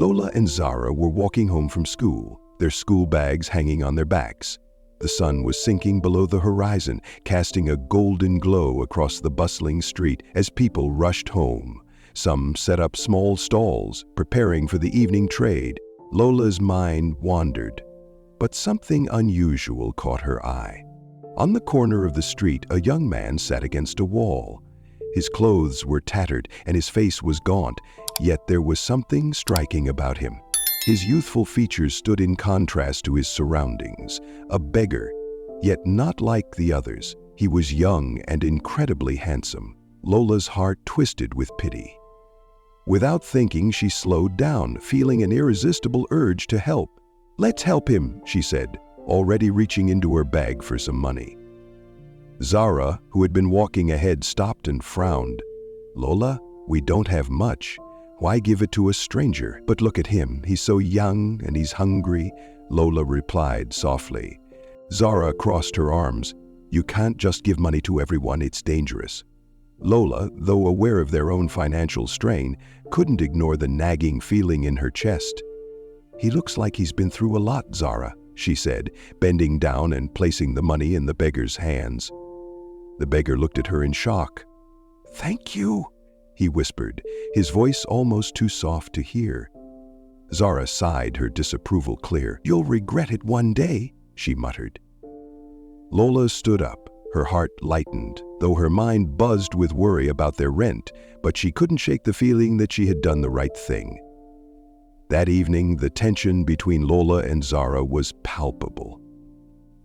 Lola and Zara were walking home from school, their school bags hanging on their backs. The sun was sinking below the horizon, casting a golden glow across the bustling street as people rushed home. Some set up small stalls, preparing for the evening trade. Lola's mind wandered, but something unusual caught her eye. On the corner of the street, a young man sat against a wall. His clothes were tattered and his face was gaunt, yet there was something striking about him. His youthful features stood in contrast to his surroundings. A beggar, yet not like the others. He was young and incredibly handsome. Lola's heart twisted with pity. Without thinking, she slowed down, feeling an irresistible urge to help. "Let's help him," she said, already reaching into her bag for some money. Zara, who had been walking ahead, stopped and frowned. "Lola, we don't have much. Why give it to a stranger? But look at him, he's so young and he's hungry," Lola replied softly. Zara crossed her arms. "You can't just give money to everyone, it's dangerous." Lola, though aware of their own financial strain, couldn't ignore the nagging feeling in her chest. "He looks like he's been through a lot, Zara," she said, bending down and placing the money in the beggar's hands. The beggar looked at her in shock. "Thank you," he whispered, his voice almost too soft to hear. Zara sighed, her disapproval clear. "You'll regret it one day," she muttered. Lola stood up, her heart lightened, though her mind buzzed with worry about their rent, but she couldn't shake the feeling that she had done the right thing. That evening, the tension between Lola and Zara was palpable.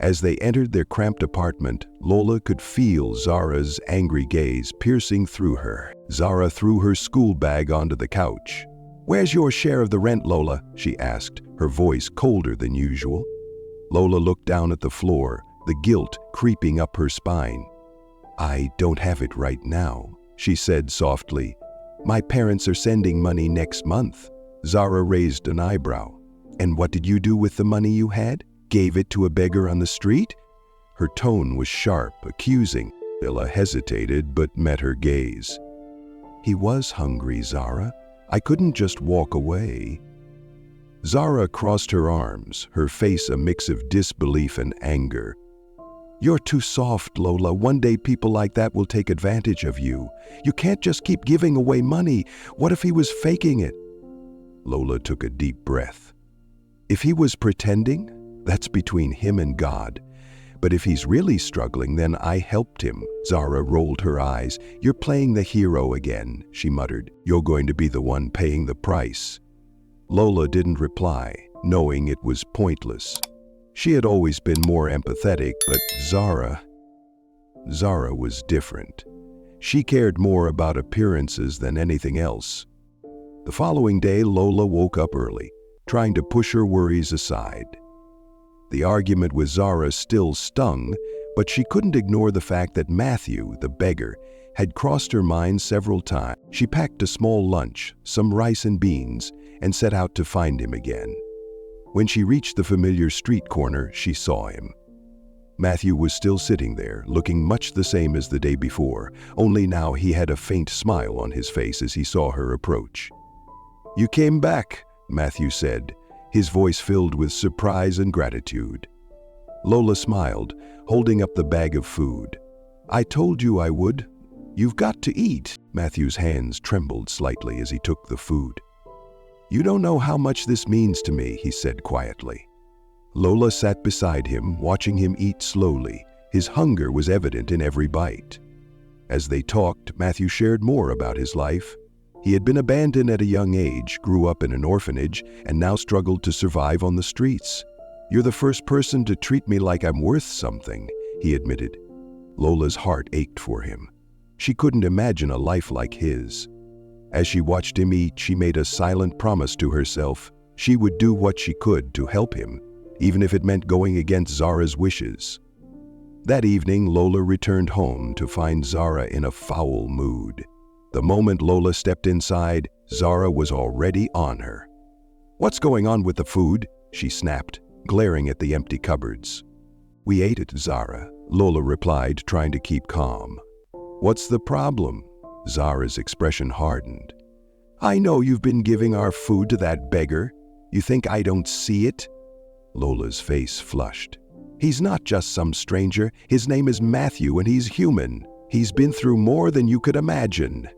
As they entered their cramped apartment, Lola could feel Zara's angry gaze piercing through her. Zara threw her school bag onto the couch. "Where's your share of the rent, Lola?" she asked, her voice colder than usual. Lola looked down at the floor, the guilt creeping up her spine. "I don't have it right now," she said softly. "My parents are sending money next month." Zara raised an eyebrow. "And what did you do with the money you had? Gave it to a beggar on the street?" Her tone was sharp, accusing. Lola hesitated but met her gaze. "He was hungry, Zara. I couldn't just walk away." Zara crossed her arms, her face a mix of disbelief and anger. "You're too soft, Lola. One day people like that will take advantage of you. You can't just keep giving away money. What if he was faking it?" Lola took a deep breath. "If he was pretending, that's between him and God. But if he's really struggling, then I helped him." Zara rolled her eyes. "You're playing the hero again," she muttered. "You're going to be the one paying the price." Lola didn't reply, knowing it was pointless. She had always been more empathetic, but Zara was different. She cared more about appearances than anything else. The following day, Lola woke up early, trying to push her worries aside. The argument with Zara still stung, but she couldn't ignore the fact that Matthew, the beggar, had crossed her mind several times. She packed a small lunch, some rice and beans, and set out to find him again. When she reached the familiar street corner, she saw him. Matthew was still sitting there, looking much the same as the day before, only now he had a faint smile on his face as he saw her approach. "You came back," Matthew said, his voice filled with surprise and gratitude. Lola smiled, holding up the bag of food. "I told you I would. You've got to eat." Matthew's hands trembled slightly as he took the food. "You don't know how much this means to me," he said quietly. Lola sat beside him, watching him eat slowly. His hunger was evident in every bite. As they talked, Matthew shared more about his life. He had been abandoned at a young age, grew up in an orphanage, and now struggled to survive on the streets. "You're the first person to treat me like I'm worth something," he admitted. Lola's heart ached for him. She couldn't imagine a life like his. As she watched him eat, she made a silent promise to herself. She would do what she could to help him, even if it meant going against Zara's wishes. That evening, Lola returned home to find Zara in a foul mood. The moment Lola stepped inside, Zara was already on her. "What's going on with the food?" she snapped, glaring at the empty cupboards. "We ate it, Zara," Lola replied, trying to keep calm. "What's the problem?" Zara's expression hardened. I know you've been giving our food to that beggar. You think I don't see it?" Lola's face flushed. "He's not just some stranger. His name is Matthew and he's human. He's been through more than you could imagine."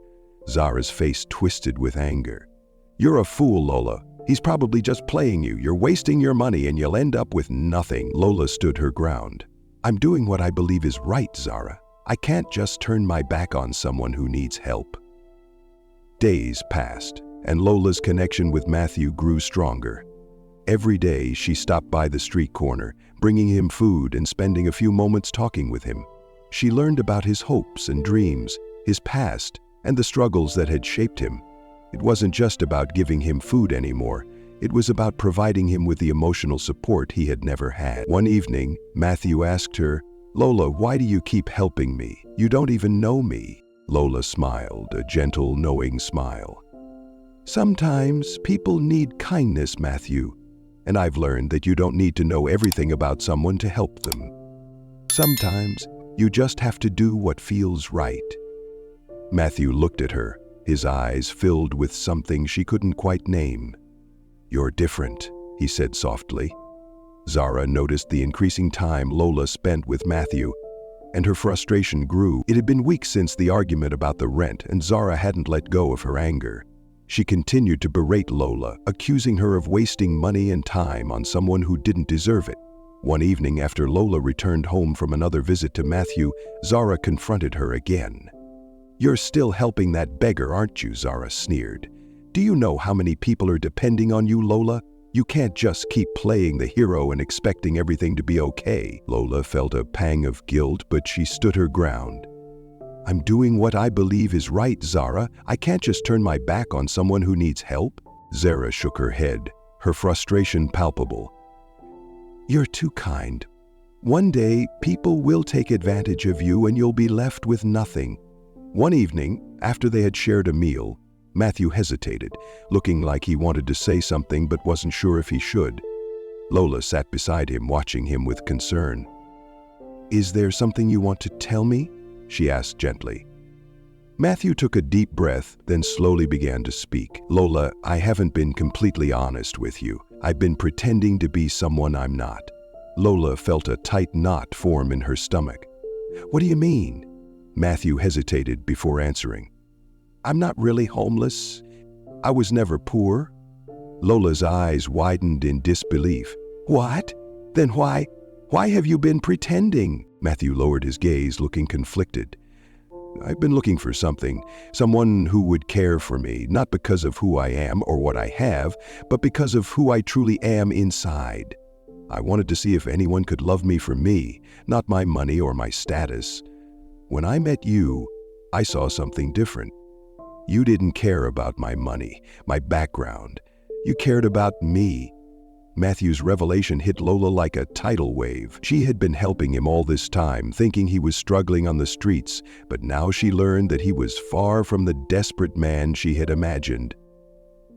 Zara's face twisted with anger. "You're a fool, Lola. He's probably just playing you. You're wasting your money and you'll end up with nothing." Lola stood her ground. "I'm doing what I believe is right, Zara. I can't just turn my back on someone who needs help." Days passed, and Lola's connection with Matthew grew stronger. Every day she stopped by the street corner, bringing him food and spending a few moments talking with him. She learned about his hopes and dreams, his past, and the struggles that had shaped him. It wasn't just about giving him food anymore. It was about providing him with the emotional support he had never had. One evening, Matthew asked her, "Lola, why do you keep helping me? You don't even know me." Lola smiled, a gentle, knowing smile. "Sometimes people need kindness, Matthew, and I've learned that you don't need to know everything about someone to help them. Sometimes you just have to do what feels right." Matthew looked at her, his eyes filled with something she couldn't quite name. "You're different," he said softly. Zara noticed the increasing time Lola spent with Matthew, and her frustration grew. It had been weeks since the argument about the rent, and Zara hadn't let go of her anger. She continued to berate Lola, accusing her of wasting money and time on someone who didn't deserve it. One evening after Lola returned home from another visit to Matthew, Zara confronted her again. "You're still helping that beggar, aren't you?" Zara sneered. "Do you know how many people are depending on you, Lola? You can't just keep playing the hero and expecting everything to be okay." Lola felt a pang of guilt, but she stood her ground. "I'm doing what I believe is right, Zara. I can't just turn my back on someone who needs help." Zara shook her head, her frustration palpable. "You're too kind. One day, people will take advantage of you and you'll be left with nothing." One evening, after they had shared a meal, Matthew hesitated, looking like he wanted to say something but wasn't sure if he should. Lola sat beside him, watching him with concern. "Is there something you want to tell me?" she asked gently. Matthew took a deep breath, then slowly began to speak. "Lola, I haven't been completely honest with you. I've been pretending to be someone I'm not." Lola felt a tight knot form in her stomach. "What do you mean?" Matthew hesitated before answering. "I'm not really homeless. I was never poor." Lola's eyes widened in disbelief. "What? Then why have you been pretending?" Matthew lowered his gaze, looking conflicted. "I've been looking for someone who would care for me, not because of who I am or what I have, but because of who I truly am inside. I wanted to see if anyone could love me for me, not my money or my status. When I met you, I saw something different. You didn't care about my money, my background. You cared about me." Matthew's revelation hit Lola like a tidal wave. She had been helping him all this time, thinking he was struggling on the streets, but now she learned that he was far from the desperate man she had imagined.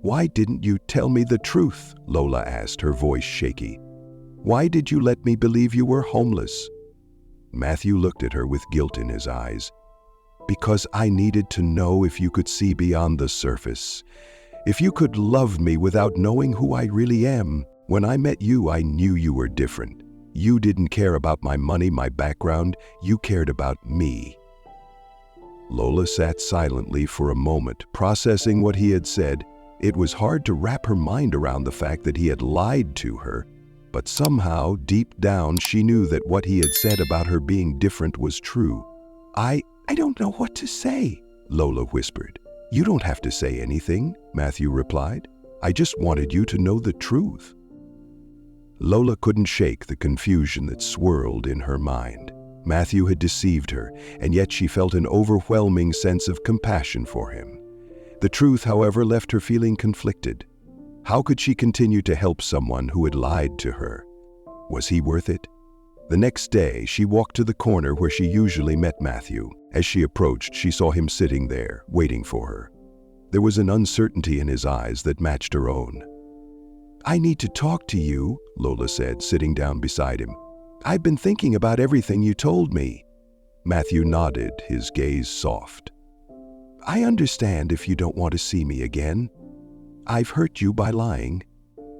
"Why didn't you tell me the truth?" Lola asked, her voice shaky. "Why did you let me believe you were homeless?" Matthew looked at her with guilt in his eyes. "Because I needed to know if you could see beyond the surface. If you could love me without knowing who I really am. When I met you, I knew you were different. You didn't care about my money, my background. You cared about me." Lola sat silently for a moment, processing what he had said. It was hard to wrap her mind around the fact that he had lied to her, but somehow, deep down, she knew that what he had said about her being different was true. I don't know what to say," Lola whispered. "You don't have to say anything," Matthew replied. "I just wanted you to know the truth." Lola couldn't shake the confusion that swirled in her mind. Matthew had deceived her, and yet she felt an overwhelming sense of compassion for him. The truth, however, left her feeling conflicted. How could she continue to help someone who had lied to her? Was he worth it? The next day, she walked to the corner where she usually met Matthew. As she approached, she saw him sitting there, waiting for her. There was an uncertainty in his eyes that matched her own. "I need to talk to you," Lola said, sitting down beside him. "I've been thinking about everything you told me." Matthew nodded, his gaze soft. I understand if you don't want to see me again. I've hurt you by lying."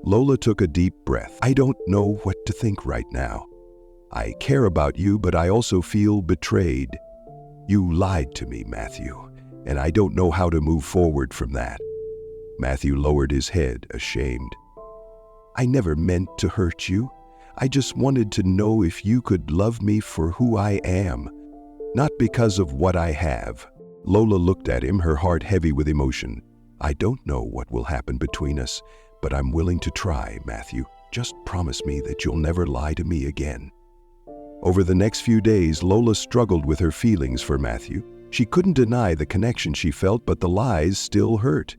Lola took a deep breath. "I don't know what to think right now. I care about you, but I also feel betrayed. You lied to me, Matthew, and I don't know how to move forward from that." Matthew lowered his head, ashamed. "I never meant to hurt you. I just wanted to know if you could love me for who I am, not because of what I have." Lola looked at him, her heart heavy with emotion. "I don't know what will happen between us, but I'm willing to try, Matthew. Just promise me that you'll never lie to me again." Over the next few days, Lola struggled with her feelings for Matthew. She couldn't deny the connection she felt, but the lies still hurt.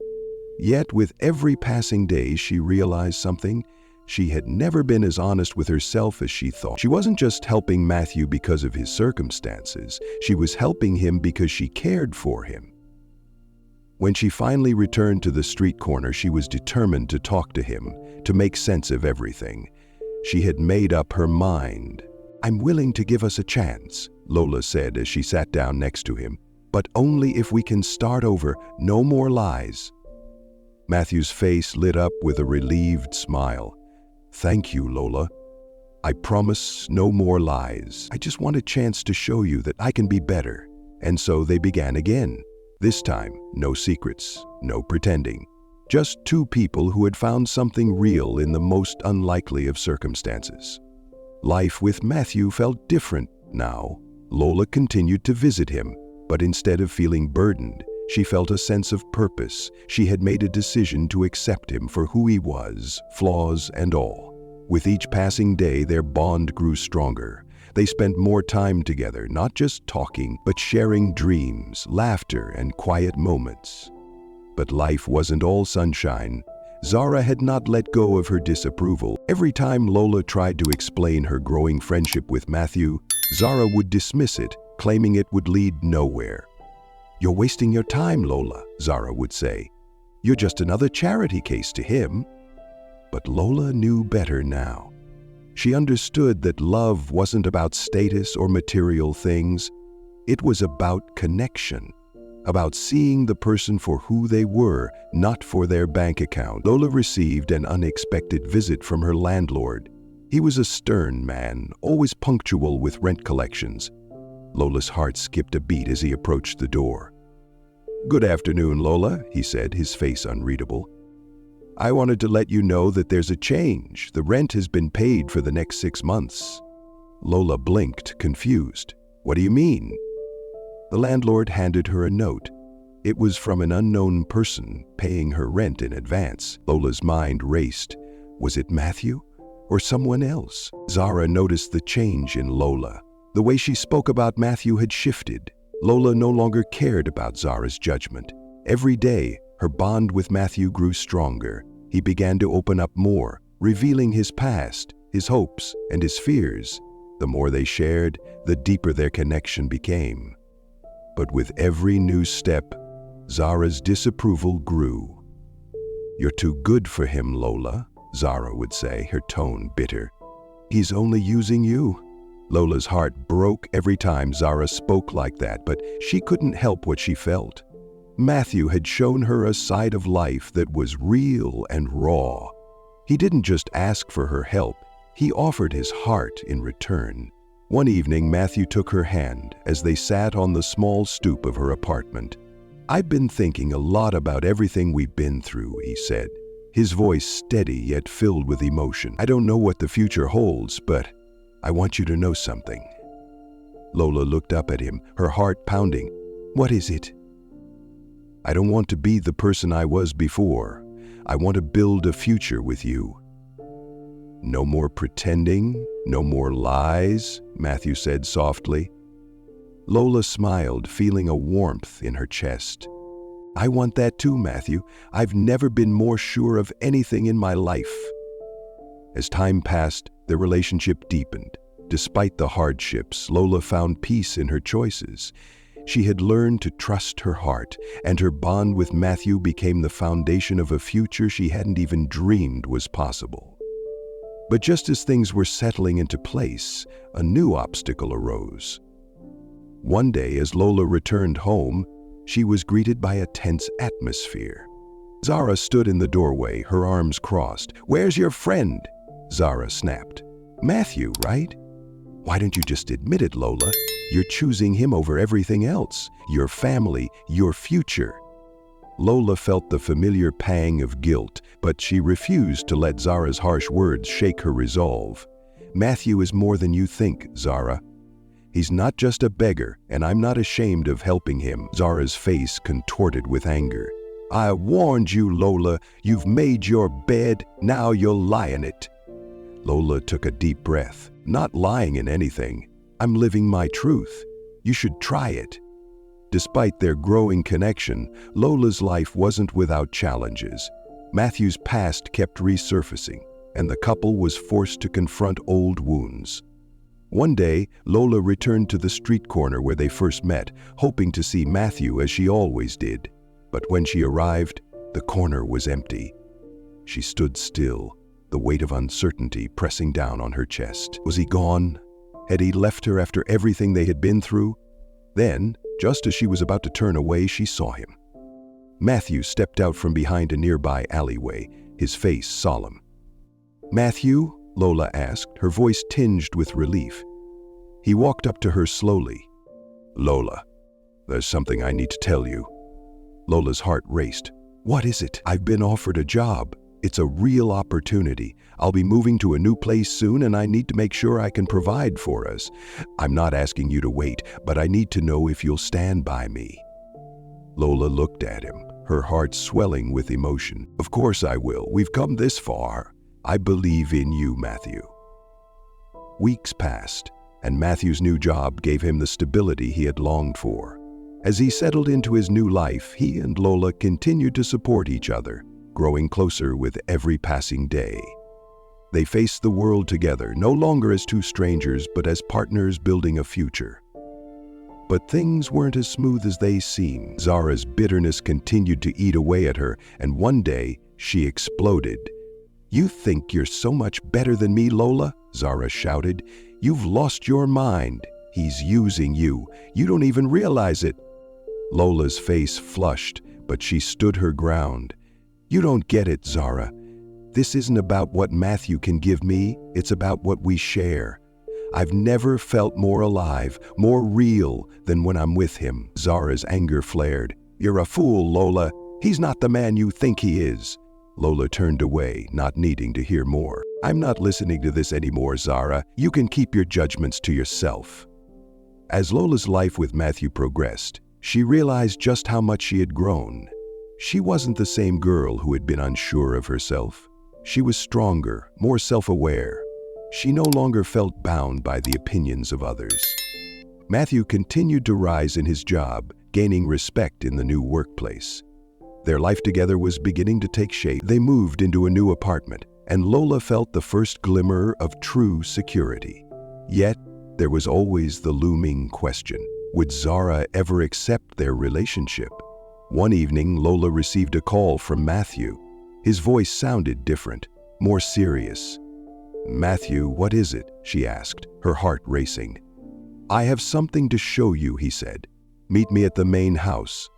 Yet, with every passing day, she realized something. She had never been as honest with herself as she thought. She wasn't just helping Matthew because of his circumstances. She was helping him because she cared for him. When she finally returned to the street corner, she was determined to talk to him, to make sense of everything. She had made up her mind. "I'm willing to give us a chance," Lola said as she sat down next to him, "but only if we can start over, no more lies." Matthew's face lit up with a relieved smile. "Thank you, Lola. I promise no more lies. I just want a chance to show you that I can be better." And so they began again. This time, no secrets, no pretending. Just two people who had found something real in the most unlikely of circumstances. Life with Matthew felt different now. Lola continued to visit him, but instead of feeling burdened, she felt a sense of purpose. She had made a decision to accept him for who he was, flaws and all. With each passing day, their bond grew stronger. They spent more time together, not just talking, but sharing dreams, laughter, and quiet moments. But life wasn't all sunshine. Zara had not let go of her disapproval. Every time Lola tried to explain her growing friendship with Matthew, Zara would dismiss it, claiming it would lead nowhere. "You're wasting your time, Lola," Zara would say. "You're just another charity case to him." But Lola knew better now. She understood that love wasn't about status or material things. It was about connection, about seeing the person for who they were, not for their bank account. Lola received an unexpected visit from her landlord. He was a stern man, always punctual with rent collections. Lola's heart skipped a beat as he approached the door. "Good afternoon, Lola," he said, his face unreadable. "I wanted to let you know that there's a change. The rent has been paid for the next 6 months." Lola blinked, confused. "What do you mean?" The landlord handed her a note. It was from an unknown person paying her rent in advance. Lola's mind raced. Was it Matthew or someone else? Zara noticed the change in Lola. The way she spoke about Matthew had shifted. Lola no longer cared about Zara's judgment. Every day, her bond with Matthew grew stronger. He began to open up more, revealing his past, his hopes, and his fears. The more they shared, the deeper their connection became. But with every new step, Zara's disapproval grew. "You're too good for him, Lola," Zara would say, her tone bitter. "He's only using you." Lola's heart broke every time Zara spoke like that, but she couldn't help what she felt. Matthew had shown her a side of life that was real and raw. He didn't just ask for her help, he offered his heart in return. One evening, Matthew took her hand as they sat on the small stoop of her apartment. "I've been thinking a lot about everything we've been through," he said, his voice steady yet filled with emotion. "I don't know what the future holds, but I want you to know something." Lola looked up at him, her heart pounding. "What is it?" "I don't want to be the person I was before. I want to build a future with you." "No more pretending, no more lies," Matthew said softly. Lola smiled, feeling a warmth in her chest. "I want that too, Matthew. I've never been more sure of anything in my life." As time passed, their relationship deepened. Despite the hardships, Lola found peace in her choices. She had learned to trust her heart, and her bond with Matthew became the foundation of a future she hadn't even dreamed was possible. But just as things were settling into place, a new obstacle arose. One day, as Lola returned home, she was greeted by a tense atmosphere. Zara stood in the doorway, her arms crossed. "Where's your friend?" Zara snapped. "Matthew, right? Why don't you just admit it, Lola? You're choosing him over everything else. Your family, your future." Lola felt the familiar pang of guilt, but she refused to let Zara's harsh words shake her resolve. "Matthew is more than you think, Zara. He's not just a beggar, and I'm not ashamed of helping him." Zara's face contorted with anger. "I warned you, Lola. You've made your bed, now you'll lie in it." Lola took a deep breath. "Not lying in anything. I'm living my truth. You should try it." Despite their growing connection, Lola's life wasn't without challenges. Matthew's past kept resurfacing, and the couple was forced to confront old wounds. One day, Lola returned to the street corner where they first met, hoping to see Matthew as she always did. But when she arrived, the corner was empty. She stood still, the weight of uncertainty pressing down on her chest. Was he gone? Had he left her after everything they had been through? Then, just as she was about to turn away, she saw him. Matthew stepped out from behind a nearby alleyway, his face solemn. "Matthew?" Lola asked, her voice tinged with relief. He walked up to her slowly. "Lola, there's something I need to tell you." Lola's heart raced. "What is it?" "I've been offered a job. It's a real opportunity. I'll be moving to a new place soon, and I need to make sure I can provide for us. I'm not asking you to wait, but I need to know if you'll stand by me." Lola looked at him, her heart swelling with emotion. "Of course I will. We've come this far. I believe in you, Matthew." Weeks passed, and Matthew's new job gave him the stability he had longed for. As he settled into his new life, he and Lola continued to support each other, growing closer with every passing day. They faced the world together, no longer as two strangers, but as partners building a future. But things weren't as smooth as they seemed. Zara's bitterness continued to eat away at her, and one day, she exploded. "You think you're so much better than me, Lola?" Zara shouted. "You've lost your mind. He's using you. You don't even realize it." Lola's face flushed, but she stood her ground. "You don't get it, Zara. This isn't about what Matthew can give me, it's about what we share. I've never felt more alive, more real than when I'm with him." Zara's anger flared. "You're a fool, Lola. He's not the man you think he is." Lola turned away, not needing to hear more. "I'm not listening to this anymore, Zara. You can keep your judgments to yourself." As Lola's life with Matthew progressed, she realized just how much she had grown. She wasn't the same girl who had been unsure of herself. She was stronger, more self-aware. She no longer felt bound by the opinions of others. Matthew continued to rise in his job, gaining respect in the new workplace. Their life together was beginning to take shape. They moved into a new apartment, and Lola felt the first glimmer of true security. Yet, there was always the looming question: would Zara ever accept their relationship? One evening, Lola received a call from Matthew. His voice sounded different, more serious. "Matthew, what is it?" she asked, her heart racing. "I have something to show you," he said. "Meet me at the main house."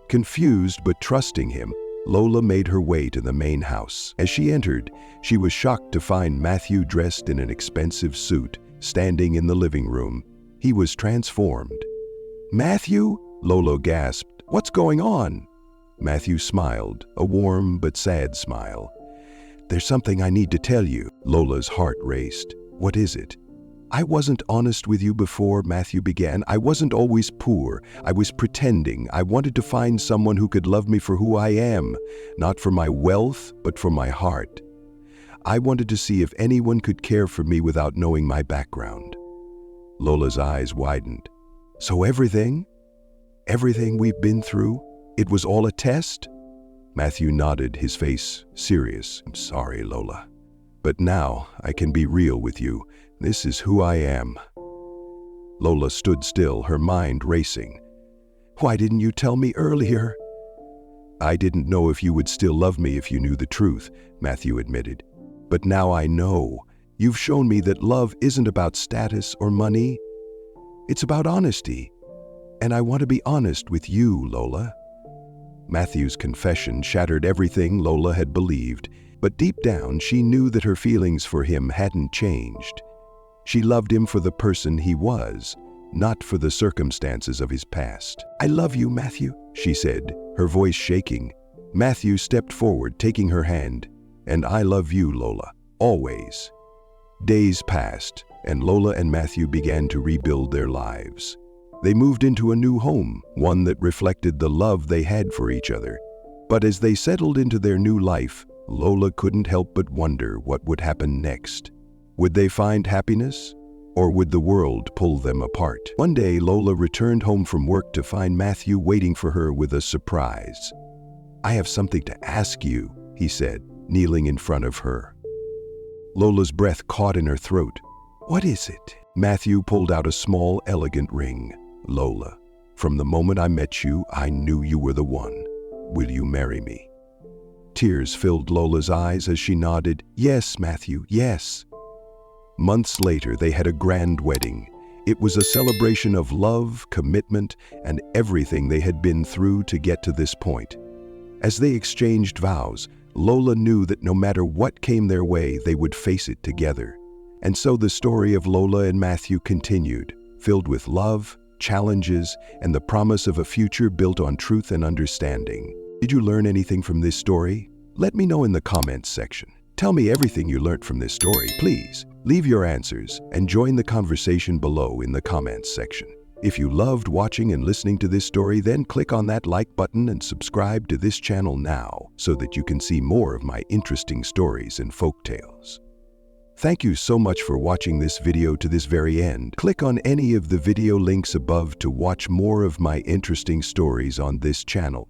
Confused but trusting him, Lola made her way to the main house. As she entered, she was shocked to find Matthew dressed in an expensive suit, standing in the living room. He was transformed. "Matthew?" Lola gasped. "What's going on?" Matthew smiled, a warm but sad smile. "There's something I need to tell you." Lola's heart raced. "What is it?" "I wasn't honest with you before," Matthew began. "I wasn't always poor. I was pretending. I wanted to find someone who could love me for who I am, not for my wealth, but for my heart. I wanted to see if anyone could care for me without knowing my background." Lola's eyes widened. "So everything we've been through, it was all a test?" Matthew nodded, his face serious. "I'm sorry, Lola. But now I can be real with you. This is who I am." Lola stood still, her mind racing. "Why didn't you tell me earlier?" "I didn't know if you would still love me if you knew the truth," Matthew admitted. "But now I know. You've shown me that love isn't about status or money. It's about honesty. And I want to be honest with you, Lola." Matthew's confession shattered everything Lola had believed, but deep down she knew that her feelings for him hadn't changed. She loved him for the person he was, not for the circumstances of his past. "I love you, Matthew," she said, her voice shaking. Matthew stepped forward, taking her hand. "And I love you, Lola, always." Days passed, and Lola and Matthew began to rebuild their lives. They moved into a new home, one that reflected the love they had for each other. But as they settled into their new life, Lola couldn't help but wonder what would happen next. Would they find happiness, or would the world pull them apart? One day, Lola returned home from work to find Matthew waiting for her with a surprise. "I have something to ask you," he said, kneeling in front of her. Lola's breath caught in her throat. "What is it?" Matthew pulled out a small, elegant ring. "Lola, from the moment I met you, I knew you were the one. Will you marry me?" Tears filled Lola's eyes as she nodded. "Yes, Matthew, yes." Months later, they had a grand wedding. It was a celebration of love, commitment, and everything they had been through to get to this point. As they exchanged vows, Lola knew that no matter what came their way, they would face it together. And so the story of Lola and Matthew continued, filled with love, challenges, and the promise of a future built on truth and understanding. Did you learn anything from this story? Let me know in the comments section. Tell me everything you learned from this story. Please leave your answers and join the conversation below in the comments section. If you loved watching and listening to this story, then click on that like button and subscribe to this channel now so that you can see more of my interesting stories and folk tales. Thank you so much for watching this video to this very end. Click on any of the video links above to watch more of my interesting stories on this channel.